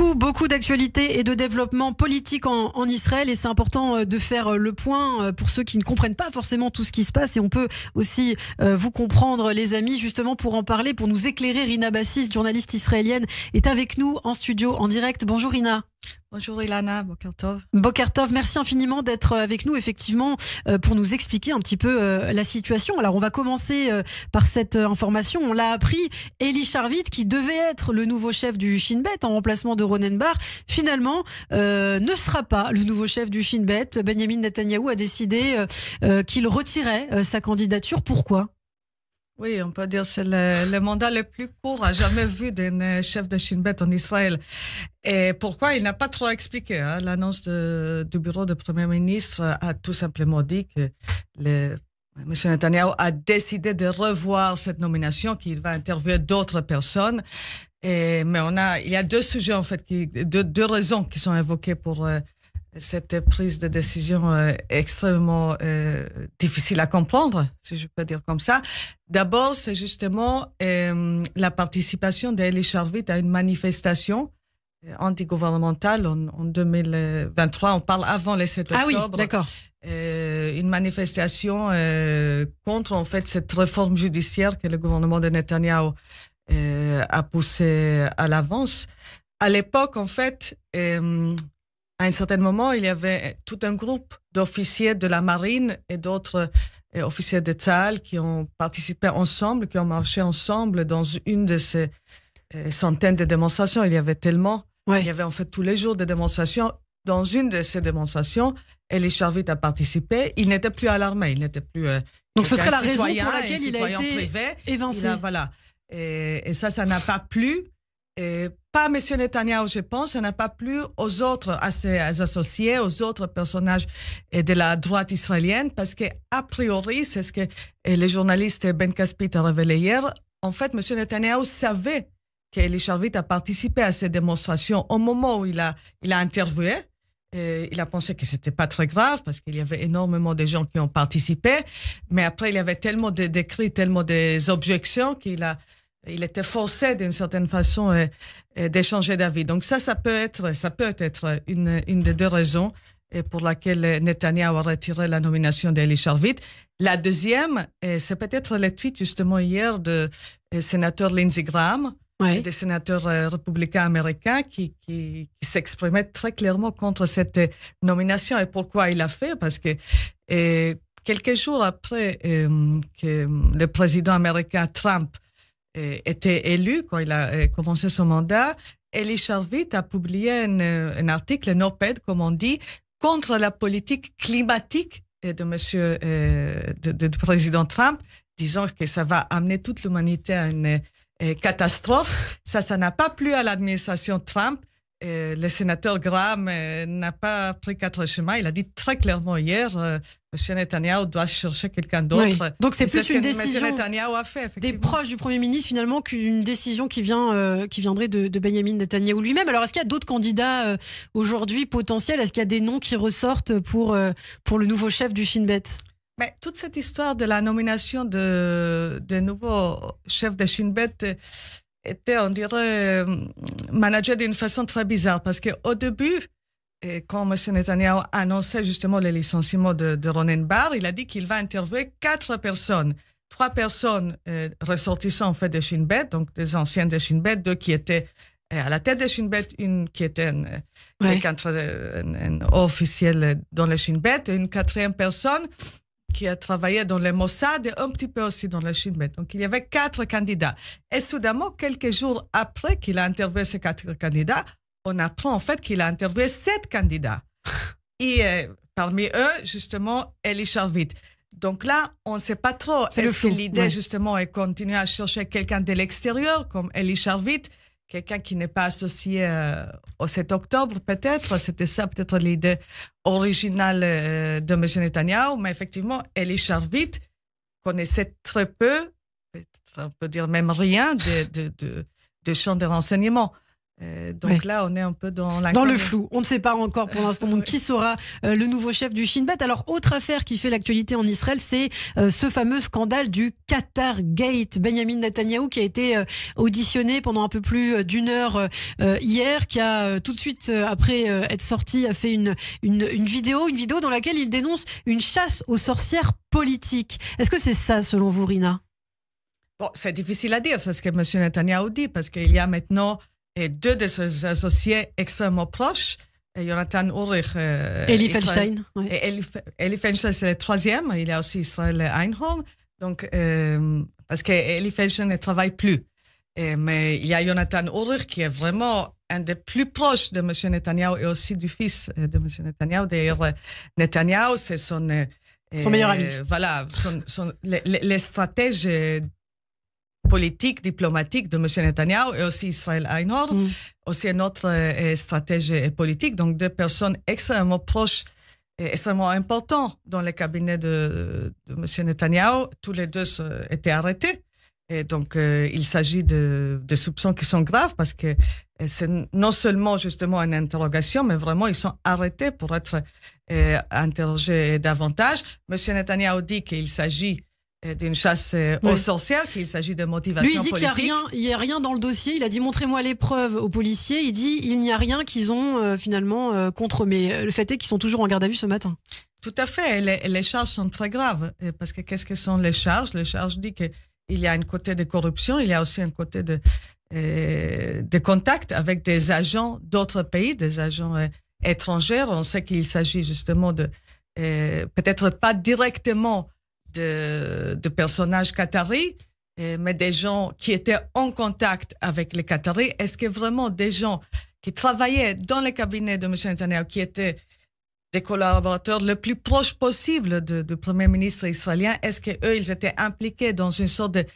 Beaucoup d'actualités et de développement politique en Israël, et c'est important de faire le point pour ceux qui ne comprennent pas forcément tout ce qui se passe, et on peut aussi vous comprendre, les amis. Justement, pour en parler, pour nous éclairer, Rina Bassis, journaliste israélienne, est avec nous en studio, en direct. Bonjour Rina. Bonjour Ilana, Boker Tov. Boker Tov, merci infiniment d'être avec nous, effectivement, pour nous expliquer un petit peu la situation. Alors, on va commencer par cette information. On l'a appris, Eli Sharvit, qui devait être le nouveau chef du Shin Bet en remplacement de Ronen Bar, finalement, ne sera pas le nouveau chef du Shin Bet. Benjamin Netanyahou a décidé qu'il retirait sa candidature. Pourquoi ? Oui, on peut dire que c'est le mandat le plus court à jamais vu d'un chef de Shin Bet en Israël. Et pourquoi il n'a pas trop expliqué. L'annonce du bureau du Premier ministre a tout simplement dit que M. Netanyahou a décidé de revoir cette nomination, qu'il va interviewer d'autres personnes. Mais il y a deux sujets, en fait, deux raisons qui sont évoquées pour cette prise de décision extrêmement difficile à comprendre, si je peux dire comme ça. D'abord, c'est justement la participation d'Eli Sharvit à une manifestation antigouvernementale en 2023. On parle avant le 7 octobre. Ah oui, d'accord. Une manifestation contre, en fait, cette réforme judiciaire que le gouvernement de Netanyahou a poussée à l'avance. À l'époque, en fait, à un certain moment, il y avait tout un groupe d'officiers de la marine et d'autres officiers de Tzahal qui ont participé ensemble, qui ont marché ensemble dans une de ces centaines de démonstrations. Il y avait tellement. Ouais. Il y avait en fait tous les jours de démonstrations. Dans une de ces démonstrations, Eli Sharvit a participé. Il n'était plus à l'armée, il n'était plus. Donc ce serait la raison pour laquelle il a été privé, évincé. Voilà. Et ça n'a pas plu. Et pas M. Netanyahou, je pense, ça n'a pas plu aux autres, à ses associés, aux autres personnages de la droite israélienne, parce que a priori, c'est ce que le journaliste Ben Caspit a révélé hier. En fait, M. Netanyahou savait qu'Eli Sharvit a participé à ces démonstrations au moment où il a interviewé. Il a pensé que c'était pas très grave parce qu'il y avait énormément de gens qui ont participé, mais après il y avait tellement d'écrits, tellement d'objections il était forcé d'une certaine façon d'échanger d'avis. Donc ça peut être une des deux raisons pour laquelle Netanyahou a retiré la nomination d'Eli Sharvit. La deuxième, c'est peut-être le tweet justement hier de sénateur Lindsey Graham, ouais, des sénateurs républicains américains qui s'exprimaient très clairement contre cette nomination. Et pourquoi il l'a fait? Parce que quelques jours après que le président américain Trump était élu, quand il a commencé son mandat, Eli Sharvit a publié un article, un op-ed, comme on dit, contre la politique climatique du président Trump, disant que ça va amener toute l'humanité à une catastrophe. Ça n'a pas plu à l'administration Trump. Le sénateur Graham n'a pas pris quatre chemins. Il a dit très clairement hier, M. Netanyahou doit chercher quelqu'un d'autre. Oui. Donc c'est plus une décision des proches du Premier ministre finalement qu'une décision qui viendrait de Benjamin Netanyahou lui-même. Alors est-ce qu'il y a d'autres candidats aujourd'hui potentiels? Est-ce qu'il y a des noms qui ressortent pour le nouveau chef du Shin Bet? Mais toute cette histoire de la nomination de nouveau chef de Shin Bet était, on dirait, managé d'une façon très bizarre. Parce qu'au début, quand M. Netanyahou annonçait justement le licenciement de Ronen Bar, il a dit qu'il va interviewer 4 personnes. 3 personnes ressortissant en fait de Shin Bet, donc des anciennes de Shin Bet, 2 qui étaient à la tête de Shin Bet, une qui était un officiel dans le Shin Bet, et une 4e personne qui a travaillé dans le Mossad et un petit peu aussi dans le Shin Bet. Donc, il y avait 4 candidats. Et soudainement, quelques jours après qu'il a interviewé ces 4 candidats, on apprend en fait qu'il a interviewé 7 candidats. Et parmi eux, justement, Eli Sharvit. Donc là, on ne sait pas trop. Est-ce que l'idée, justement, est de continuer à chercher quelqu'un de l'extérieur, comme Eli Sharvit, quelqu'un qui n'est pas associé au 7 octobre, peut-être. C'était ça, peut-être, l'idée originale de M. Netanyahou. Mais effectivement, Eli Sharvit connaissait très peu, on peut dire même rien, de champs de renseignement. Donc là, on est un peu dans le flou. On ne sait pas encore pour l'instant. Donc, qui sera le nouveau chef du Shin Bet? Alors, autre affaire qui fait l'actualité en Israël, c'est ce fameux scandale du Qatar Gate. Benjamin Netanyahou qui a été auditionné pendant un peu plus d'une heure hier, qui a tout de suite après être sorti a fait une vidéo dans laquelle il dénonce une chasse aux sorcières politiques. Est-ce que c'est ça selon vous, Rina? Bon, c'est difficile à dire, c'est ce que M. Netanyahou dit, parce qu'il y a maintenant deux de ses associés extrêmement proches, Jonathan Ulrich Eli Feinstein. Et Eli Feinstein, c'est le troisième. Il y a aussi Israël Einhorn. Donc, parce qu'Eli Feinstein ne travaille plus. Mais il y a Jonathan Ulrich qui est vraiment un des plus proches de M. Netanyahou et aussi du fils de M. Netanyahou. D'ailleurs, Netanyahou, c'est son meilleur ami. Voilà, les stratèges politique, diplomatique de M. Netanyahou et aussi Israël Einhorn, aussi un autre stratège politique. Donc, deux personnes extrêmement proches et extrêmement importantes dans le cabinet de M. Netanyahou. Tous les deux étaient arrêtés. Et donc, il s'agit de soupçons qui sont graves parce que c'est non seulement justement une interrogation, mais vraiment, ils sont arrêtés pour être interrogés davantage. M. Netanyahou dit qu'il s'agit d'une chasse aux sorcières, qu'il s'agit de motivation politique. Lui, il dit qu'il n'y a rien dans le dossier. Il a dit, montrez-moi les preuves aux policiers. Il dit, il n'y a rien qu'ils ont finalement contre. Mais le fait est qu'ils sont toujours en garde à vue ce matin. Tout à fait. Les charges sont très graves. Parce que qu'est-ce que sont les charges? Les charges disent qu'il y a un côté de corruption, il y a aussi un côté de contact avec des agents d'autres pays, des agents étrangers. On sait qu'il s'agit justement de, peut-être pas directement de personnages qataris, mais des gens qui étaient en contact avec les Qataris. Est-ce que vraiment des gens qui travaillaient dans le cabinet de M. Netanyahou, qui étaient des collaborateurs le plus proches possible du Premier ministre israélien, est-ce qu'eux, ils étaient impliqués dans une sorte de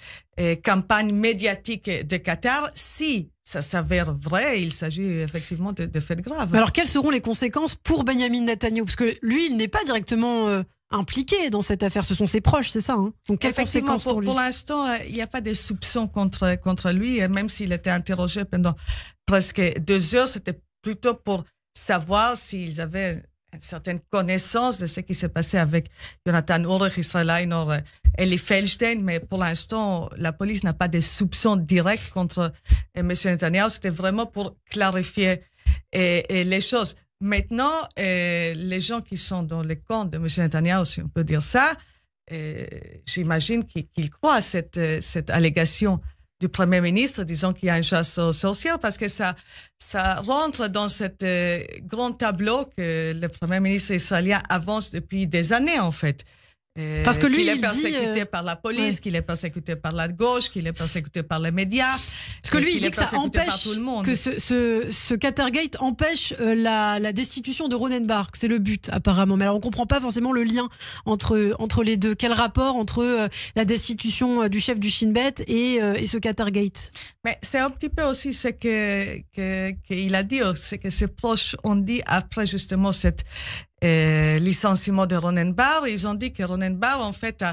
campagne médiatique de Qatar? Si ça s'avère vrai, il s'agit effectivement de faits graves. Alors, quelles seront les conséquences pour Benjamin Netanyahou? Parce que lui, il n'est pas directement impliqué dans cette affaire. Ce sont ses proches, c'est ça, hein? Donc, quelles conséquences pour lui? Pour l'instant, il n'y a pas de soupçons contre lui. Et même s'il était interrogé pendant presque 2 heures, c'était plutôt pour savoir s'ils avaient une certaine connaissance de ce qui s'est passé avec Jonathan Ulrich, Israël Einhorn, Eli Feinstein. Mais pour l'instant, la police n'a pas de soupçons directs contre M. Netanyahou. C'était vraiment pour clarifier les choses. Maintenant, les gens qui sont dans le camp de M. Netanyahou, si on peut dire ça, j'imagine qu'ils croient à cette allégation du Premier ministre, disant qu'il y a une chasse aux sorcières, parce que ça rentre dans cet grand tableau que le Premier ministre israélien avance depuis des années, en fait. Parce que lui, qu'il est persécuté par la police, qu'il est persécuté par la gauche, qu'il est persécuté par les médias. Parce que lui, il dit que ça empêche, que ce Qatargate empêche la destitution de Ronen Bar. C'est le but, apparemment. Mais alors, on ne comprend pas forcément le lien entre les deux. Quel rapport entre la destitution du chef du Shin Bet et ce Qatargate? Mais c'est un petit peu aussi ce qu'il a dit, c'est que ses proches ont dit après justement cette licenciement de Ronen Bar. Ils ont dit que Ronen Bar, en fait,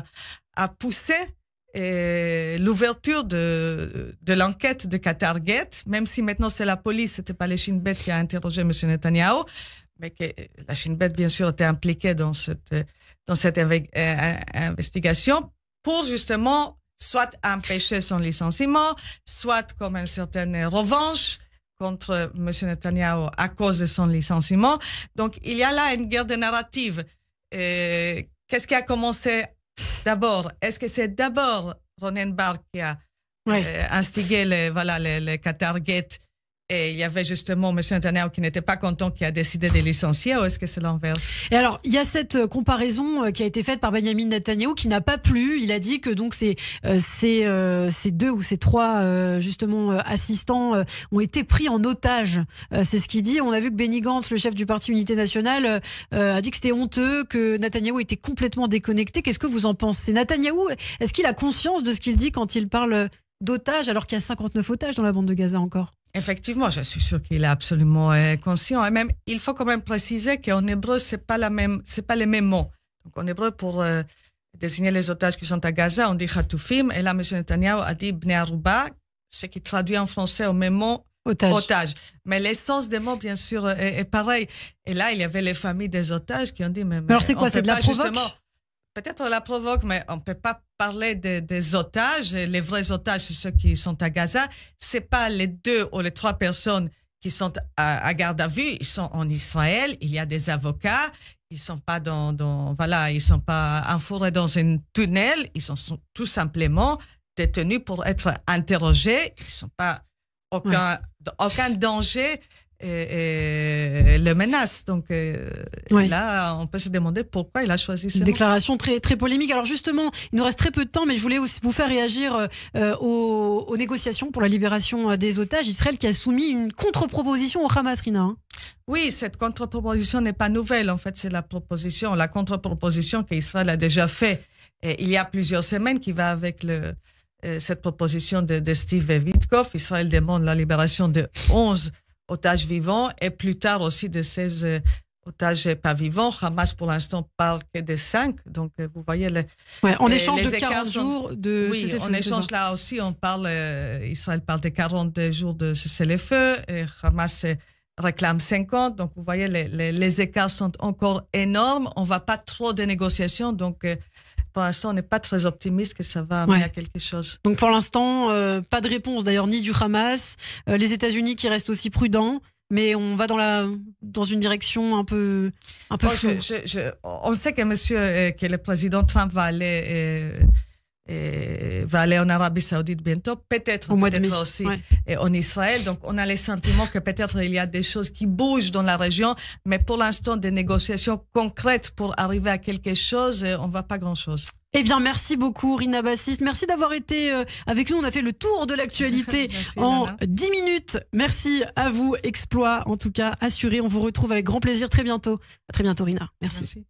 a poussé l'ouverture de l'enquête de Qatargate, même si maintenant c'est la police, c'était pas le Shin Bet qui a interrogé M. Netanyahou, mais que la Shin Bet, bien sûr, était impliquée dans cette investigation pour justement soit empêcher son licenciement, soit comme une certaine revanche contre M. Netanyahou à cause de son licenciement. Donc, il y a là une guerre de narrative. Qu'est-ce qui a commencé d'abord? Est-ce que c'est d'abord Ronen Bar qui a instigé le Qatargate et il y avait justement M. Netanyahou qui n'était pas content, qui a décidé de licencier, ou est-ce que c'est l'inverse? Et alors, il y a cette comparaison qui a été faite par Benjamin Netanyahou qui n'a pas plu. Il a dit que donc ces 2 ou ces 3 justement assistants ont été pris en otage. C'est ce qu'il dit. On a vu que Benny Gantz, le chef du parti Unité Nationale, a dit que c'était honteux, que Netanyahou était complètement déconnecté. Qu'est-ce que vous en pensez? Netanyahou, est-ce qu'il a conscience de ce qu'il dit quand il parle d'otages alors qu'il y a 59 otages dans la bande de Gaza encore? Effectivement, je suis sûre qu'il est absolument conscient. Et même, il faut quand même préciser qu'en hébreu, c'est pas les mêmes mots. Donc, en hébreu, pour désigner les otages qui sont à Gaza, on dit Khatoufim. Et là, M. Netanyahou a dit Bnei Aruba, ce qui traduit en français au même mot otages. Mais l'essence des mots, bien sûr, est pareil. Et là, il y avait les familles des otages qui ont dit... Mais alors c'est quoi? C'est de la provoque? Peut-être la provoque, mais on ne peut pas parler des otages. Les vrais otages, c'est ceux qui sont à Gaza. Ce n'est pas les 2 ou les 3 personnes qui sont à garde à vue. Ils sont en Israël. Il y a des avocats. Ils ne sont pas ils sont pas enfourrés dans un tunnel. Ils sont tout simplement détenus pour être interrogés. Ils ne sont pas aucun danger le menace. Donc là, on peut se demander pourquoi il a choisi ce déclaration très, très polémique. Alors justement, il nous reste très peu de temps, mais je voulais aussi vous faire réagir aux négociations pour la libération des otages. Israël qui a soumis une contre-proposition au Hamas, Rina. Oui, cette contre-proposition n'est pas nouvelle. En fait, c'est la contre-proposition qu'Israël a déjà fait il y a plusieurs semaines, qui va avec cette proposition de Steve Witkoff. Israël demande la libération de 11 otages vivants et plus tard aussi de 16 otages pas vivants. Hamas, pour l'instant, parle que de 5. Donc, vous voyez... en échange de 40 jours de cessez-le-feu. Oui, en échange, là aussi, Israël parle de 40 jours de cessez-le-feu et Hamas réclame 50. Donc, vous voyez, les écarts sont encore énormes. On ne va pas trop de négociations. Donc, pour l'instant, on n'est pas très optimiste que ça va amener à quelque chose. Donc pour l'instant, pas de réponse d'ailleurs ni du Hamas, les États-Unis qui restent aussi prudents, mais on va dans une direction un peu floue. On sait que le président Trump va aller en Arabie Saoudite bientôt, peut-être aussi en Israël. Donc on a le sentiment que peut-être il y a des choses qui bougent dans la région, mais pour l'instant des négociations concrètes pour arriver à quelque chose, on ne voit pas grand-chose. Eh bien, merci beaucoup, Rina Bassist. Merci d'avoir été avec nous. On a fait le tour de l'actualité en 10 minutes. Merci à vous. Exploit, en tout cas, assuré. On vous retrouve avec grand plaisir très bientôt. À très bientôt, Rina. Merci.